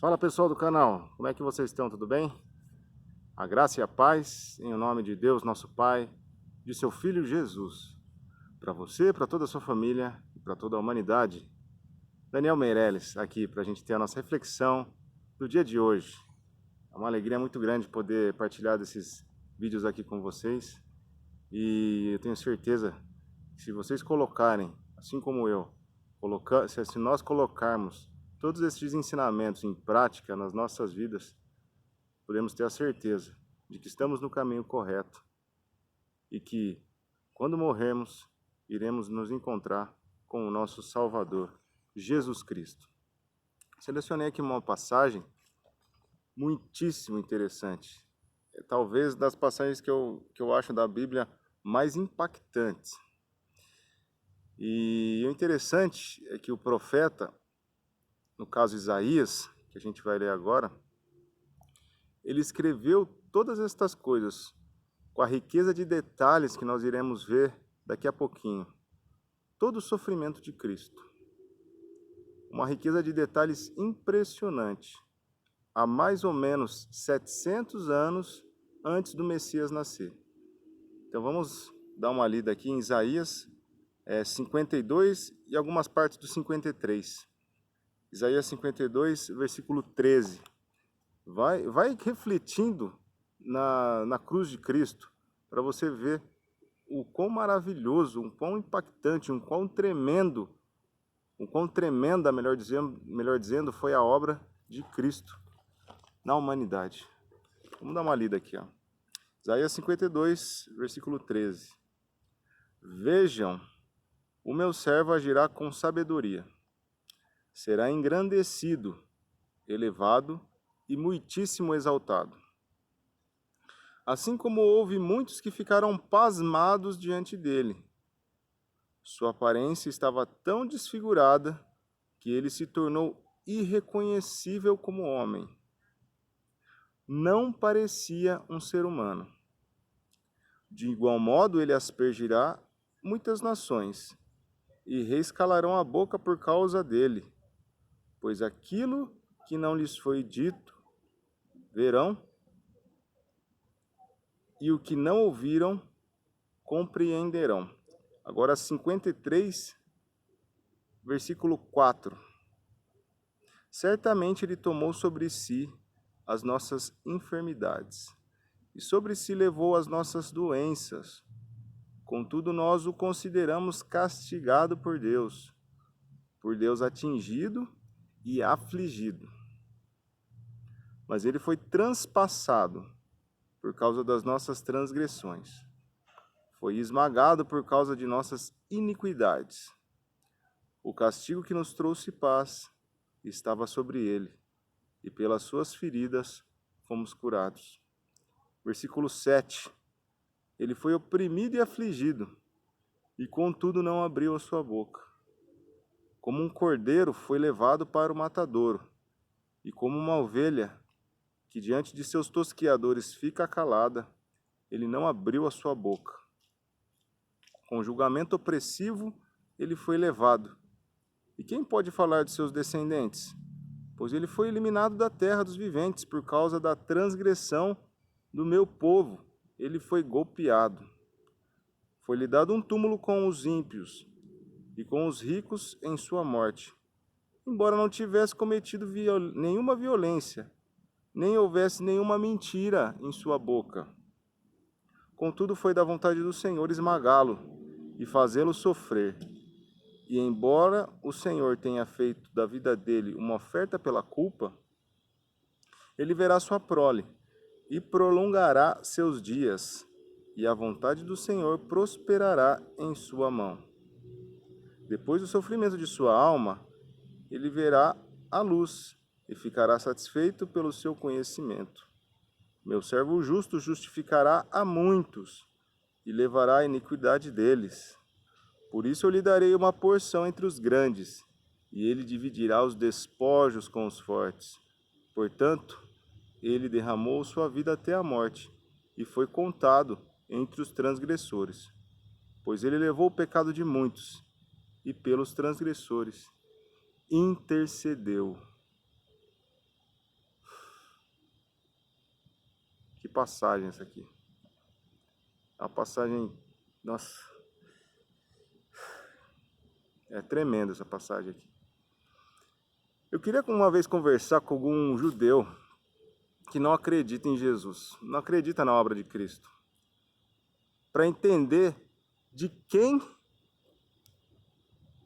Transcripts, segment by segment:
Fala pessoal do canal, como é que vocês estão? Tudo bem? A graça e a paz, em nome de Deus, nosso Pai, de seu Filho Jesus, para você, para toda a sua família e para toda a humanidade. Daniel Meirelles aqui para a gente ter a nossa reflexão do dia de hoje. É uma alegria muito grande poder partilhar desses vídeos aqui com vocês e eu tenho certeza que se vocês colocarem, assim como eu, se nós colocarmos todos esses ensinamentos em prática nas nossas vidas, podemos ter a certeza de que estamos no caminho correto e que, quando morrermos, iremos nos encontrar com o nosso Salvador, Jesus Cristo. Selecionei aqui uma passagem muitíssimo interessante. É talvez das passagens que eu acho da Bíblia mais impactantes. E o interessante é que o profeta, no caso Isaías, que a gente vai ler agora, ele escreveu todas estas coisas com a riqueza de detalhes que nós iremos ver daqui a pouquinho. Todo o sofrimento de Cristo. Uma riqueza de detalhes impressionante. Há mais ou menos 700 anos antes do Messias nascer. Então vamos dar uma lida aqui em Isaías 52 e algumas partes do 53. Isaías 52, versículo 13. Vai refletindo na cruz de Cristo para você ver o quão maravilhoso, o quão impactante, o quão tremenda, melhor dizendo, foi a obra de Cristo na humanidade. Vamos dar uma lida aqui, ó. Isaías 52, versículo 13. Vejam, o meu servo agirá com sabedoria. Será engrandecido, elevado e muitíssimo exaltado. Assim como houve muitos que ficaram pasmados diante dele. Sua aparência estava tão desfigurada que ele se tornou irreconhecível como homem. Não parecia um ser humano. De igual modo, ele aspergirá muitas nações, e reis calarão a boca por causa dele, pois aquilo que não lhes foi dito, verão, e o que não ouviram, compreenderão. Agora 53, versículo 4. Certamente ele tomou sobre si as nossas enfermidades, e sobre si levou as nossas doenças. Contudo, nós o consideramos castigado por Deus atingido e afligido. Mas ele foi transpassado por causa das nossas transgressões. Foi esmagado por causa de nossas iniquidades. O castigo que nos trouxe paz estava sobre ele, e pelas suas feridas fomos curados. Versículo 7. Ele foi oprimido e afligido, e contudo não abriu a sua boca. Como um cordeiro foi levado para o matadouro, e como uma ovelha que diante de seus tosquiadores fica calada, ele não abriu a sua boca. Com julgamento opressivo ele foi levado. E quem pode falar de seus descendentes? Pois ele foi eliminado da terra dos viventes por causa da transgressão do meu povo. Ele foi golpeado. Foi-lhe dado um túmulo com os ímpios e com os ricos em sua morte. Embora não tivesse cometido nenhuma violência, nem houvesse nenhuma mentira em sua boca. Contudo, foi da vontade do Senhor esmagá-lo e fazê-lo sofrer. E embora o Senhor tenha feito da vida dele uma oferta pela culpa, ele verá sua prole e prolongará seus dias, e a vontade do Senhor prosperará em sua mão. Depois do sofrimento de sua alma, ele verá a luz e ficará satisfeito pelo seu conhecimento. Meu servo justo justificará a muitos e levará a iniquidade deles. Por isso eu lhe darei uma porção entre os grandes, e ele dividirá os despojos com os fortes. Portanto, ele derramou sua vida até a morte, e foi contado entre os transgressores. Pois ele levou o pecado de muitos, e pelos transgressores intercedeu. passagem essa aqui. É uma passagem, nossa, é tremenda essa passagem aqui. Eu queria uma vez conversar com algum judeu que não acredita em Jesus, não acredita na obra de Cristo, para entender de quem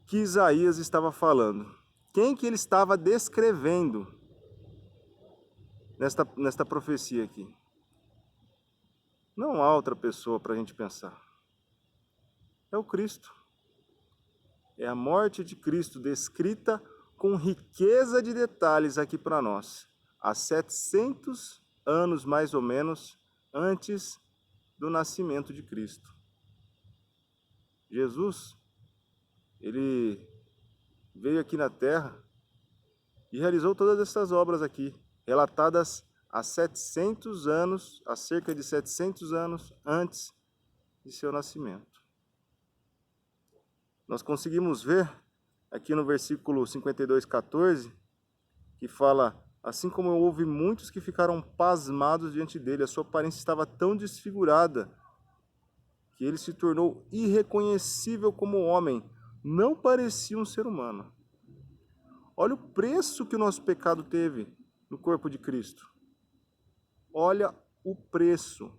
que Isaías estava falando, quem que ele estava descrevendo nesta profecia aqui. Não há outra pessoa para a gente pensar. É o Cristo. É a morte de Cristo descrita com riqueza de detalhes aqui para nós, há 700 anos mais ou menos antes do nascimento de Cristo. Jesus, ele veio aqui na terra e realizou todas essas obras aqui, relatadas há 700 anos, há cerca de 700 anos antes de seu nascimento. Nós conseguimos ver aqui no versículo 52:14, que fala: assim como houve muitos que ficaram pasmados diante dele, a sua aparência estava tão desfigurada que ele se tornou irreconhecível como homem, não parecia um ser humano. Olha o preço que o nosso pecado teve no corpo de Cristo. Olha o preço.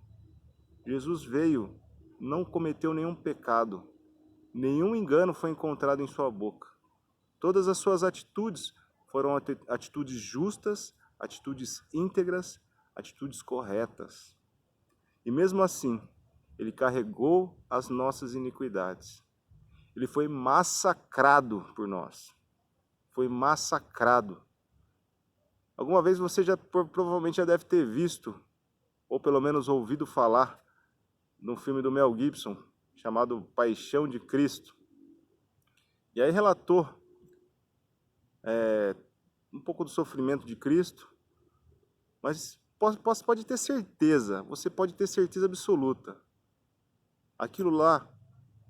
Jesus veio, não cometeu nenhum pecado, nenhum engano foi encontrado em sua boca. Todas as suas atitudes foram atitudes justas, atitudes íntegras, atitudes corretas. E mesmo assim, ele carregou as nossas iniquidades. Ele foi massacrado por nós. Foi massacrado. Alguma vez você provavelmente já deve ter visto, ou pelo menos ouvido falar, no filme do Mel Gibson, chamado Paixão de Cristo. E aí relatou um pouco do sofrimento de Cristo, mas pode ter certeza, você pode ter certeza absoluta, aquilo lá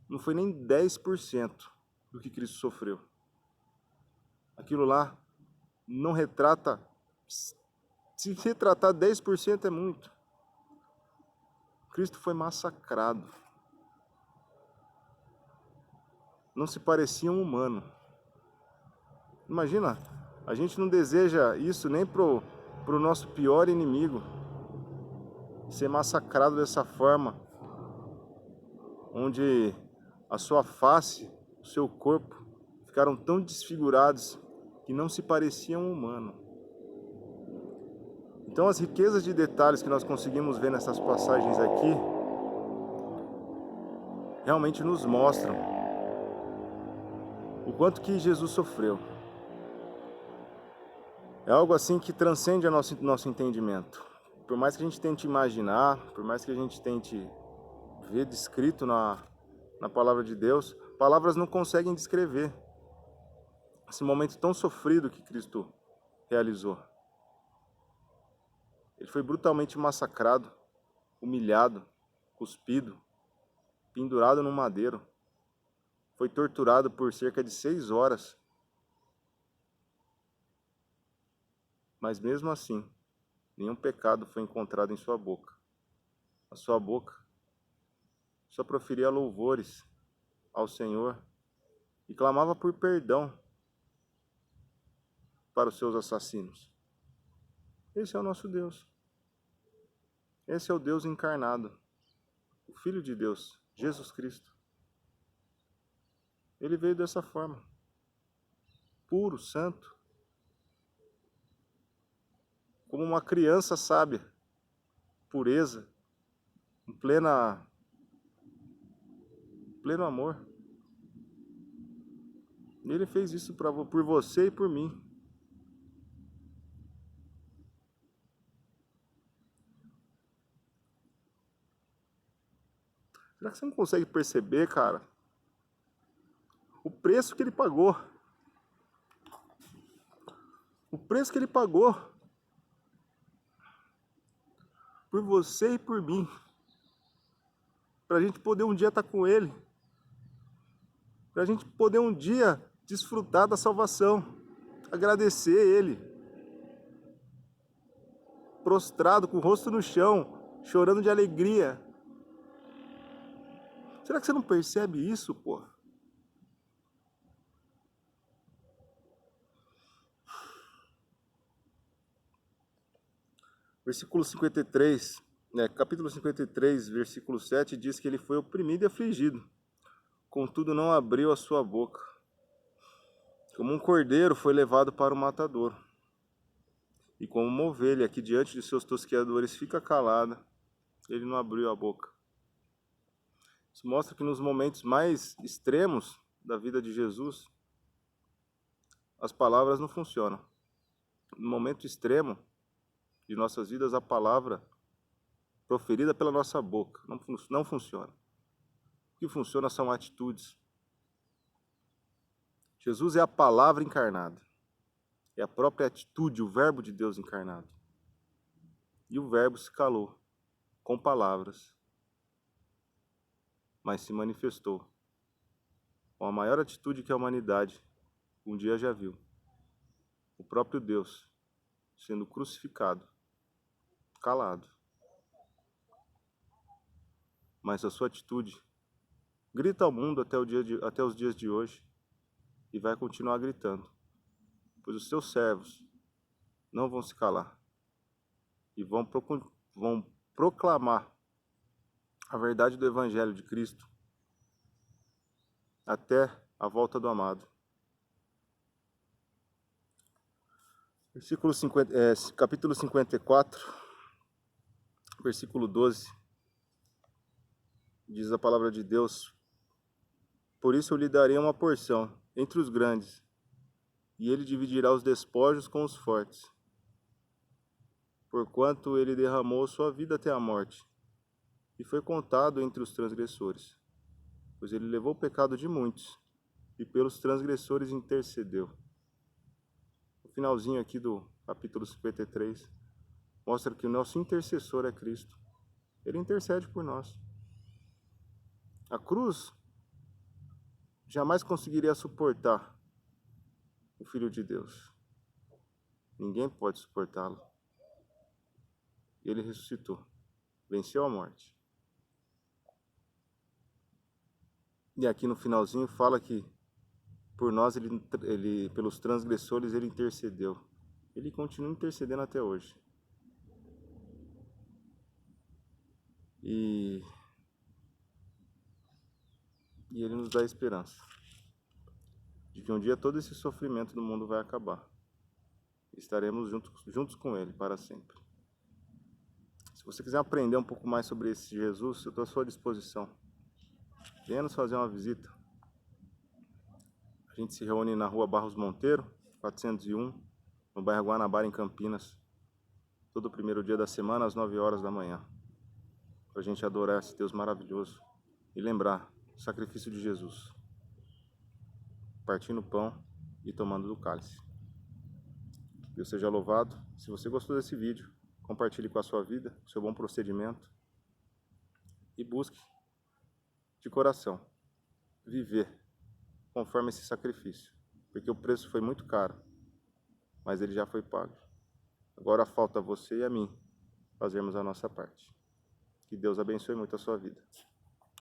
não foi nem 10% do que Cristo sofreu. Aquilo lá não retrata, se retratar 10% é muito. Cristo foi massacrado. Não se parecia um humano. Imagina, a gente não deseja isso nem pro nosso pior inimigo, ser massacrado dessa forma, onde a sua face, o seu corpo, ficaram tão desfigurados que não se parecia um humano. Então as riquezas de detalhes que nós conseguimos ver nessas passagens aqui, realmente nos mostram o quanto que Jesus sofreu. É algo assim que transcende o nosso entendimento. Por mais que a gente tente imaginar, por mais que a gente tente ver descrito na palavra de Deus, palavras não conseguem descrever esse momento tão sofrido que Cristo realizou. Ele foi brutalmente massacrado, humilhado, cuspido, pendurado num madeiro. Foi torturado por cerca de 6 horas. Mas mesmo assim, nenhum pecado foi encontrado em sua boca. A sua boca só proferia louvores ao Senhor e clamava por perdão para os seus assassinos. Esse é o nosso Deus. Esse é o Deus encarnado, o Filho de Deus, Jesus Cristo. Ele veio dessa forma, puro, santo, como uma criança sábia, pureza, em pleno amor. E ele fez isso por você e por mim. Será que você não consegue perceber, cara, o preço que ele pagou? O preço que ele pagou por você e por mim, para a gente poder um dia estar com ele, para a gente poder um dia desfrutar da salvação, agradecer ele, prostrado, com o rosto no chão, chorando de alegria. Será que você não percebe isso, pô? Versículo 53, capítulo 53, versículo 7, diz que ele foi oprimido e afligido, contudo não abriu a sua boca. Como um cordeiro foi levado para o matadouro, e como uma ovelha que diante de seus tosqueadores fica calada, ele não abriu a boca. Isso mostra que nos momentos mais extremos da vida de Jesus, as palavras não funcionam. No momento extremo de nossas vidas, a palavra proferida pela nossa boca não funciona. O que funciona são atitudes. Jesus é a palavra encarnada. É a própria atitude, o verbo de Deus encarnado. E o verbo se calou com palavras, mas se manifestou com a maior atitude que a humanidade um dia já viu. O próprio Deus sendo crucificado, calado. Mas a sua atitude grita ao mundo até os dias de hoje e vai continuar gritando, pois os seus servos não vão se calar e vão proclamar a verdade do Evangelho de Cristo até a volta do amado. Capítulo 54, versículo 12, diz a palavra de Deus: por isso eu lhe darei uma porção entre os grandes, e ele dividirá os despojos com os fortes, porquanto ele derramou sua vida até a morte, e foi contado entre os transgressores, pois ele levou o pecado de muitos, e pelos transgressores intercedeu. O finalzinho aqui do capítulo 53 mostra que o nosso intercessor é Cristo. Ele intercede por nós. A cruz jamais conseguiria suportar o Filho de Deus. Ninguém pode suportá-lo. Ele ressuscitou, venceu a morte. E aqui no finalzinho fala que por nós, pelos transgressores, ele intercedeu. Ele continua intercedendo até hoje. E ele nos dá esperança de que um dia todo esse sofrimento do mundo vai acabar. Estaremos juntos com ele para sempre. Se você quiser aprender um pouco mais sobre esse Jesus, eu estou à sua disposição. Venha nos fazer uma visita. A gente se reúne na rua Barros Monteiro, 401, no bairro Guanabara, em Campinas, todo primeiro dia da semana, às 9 horas da manhã, para a gente adorar esse Deus maravilhoso e lembrar o sacrifício de Jesus, partindo o pão e tomando do cálice. Deus seja louvado. Se você gostou desse vídeo, compartilhe com a sua vida, o seu bom procedimento, e busque de coração viver conforme esse sacrifício, porque o preço foi muito caro, mas ele já foi pago. Agora falta você e a mim fazermos a nossa parte. Que Deus abençoe muito a sua vida.